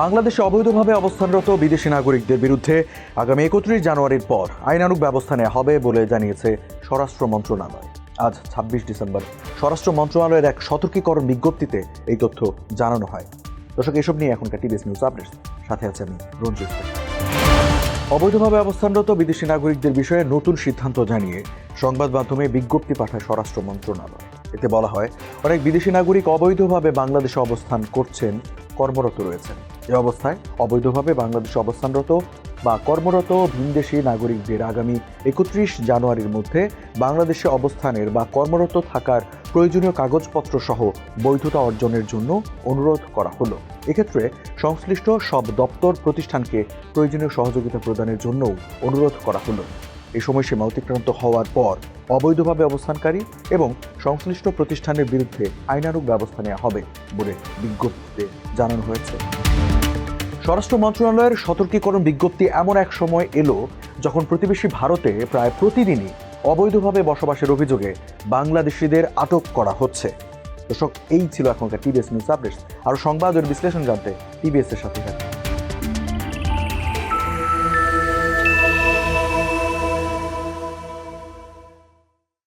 বাংলাদেশে অবৈধভাবে অবস্থানরত বিদেশি নাগরিকদের বিরুদ্ধে আগামী 31 জানুয়ারির পর আইনানুগ ব্যবস্থা নেওয়া হবে বলে জানিয়েছে স্বরাষ্ট্র মন্ত্রণালয়। আজ 26 ডিসেম্বর স্বরাষ্ট্র মন্ত্রণালয়ের এক সতর্কীকরণ বিজ্ঞপ্তিতে এই তথ্য জানানো হয়। দর্শক, এসব নিয়ে এখনকার টিবিএস নিউজ আপডেটস, সাথে আছে আমি রঞ্জিত। অবৈধভাবে অবস্থানরত বিদেশি নাগরিকদের বিষয়ে নতুন সিদ্ধান্ত জানিয়ে সংবাদ মাধ্যমে বিজ্ঞপ্তি পাঠায় স্বরাষ্ট্র মন্ত্রণালয়। এতে বলা হয়, অনেক বিদেশি নাগরিক অবৈধভাবে বাংলাদেশে অবস্থান করছেন, কর্মরত রয়েছেন। এ অবস্থায় অবৈধভাবে বাংলাদেশে অবস্থানরত বা কর্মরত ভিনদেশি নাগরিকদের আগামী 31 জানুয়ারির মধ্যে বাংলাদেশে অবস্থানের বা কর্মরত থাকার প্রয়োজনীয় কাগজপত্র সহ বৈধতা অর্জনের জন্য অনুরোধ করা হলো। এক্ষেত্রে সংশ্লিষ্ট সব দপ্তর প্রতিষ্ঠানকে প্রয়োজনীয় সহযোগিতা প্রদানের জন্যও অনুরোধ করা হলো। এই সময়সীমা অতিক্রান্ত হওয়ার পর অবৈধভাবে অবস্থানকারী এবং সংশ্লিষ্ট প্রতিষ্ঠানের বিরুদ্ধে আইনানুগ ব্যবস্থা নেওয়া হবে বলে বিজ্ঞপ্তিতে জানানো হয়েছে। স্বরাষ্ট্র মন্ত্রণালয়ের সতর্কীকরণ বিজ্ঞপ্তি এমন এক সময় এলো যখন প্রতিবেশী ভারতে প্রায় প্রতিদিনই অবৈধভাবে বসবাসের অভিযোগে বাংলাদেশিদের আটক করা হচ্ছে। দর্শক, এই ছিল এখনকার টিবিএস নিউজ আপডেটস। আরও সংবাদ ও বিশ্লেষণ জানতে টিবিএস এর সাথে থাকুন।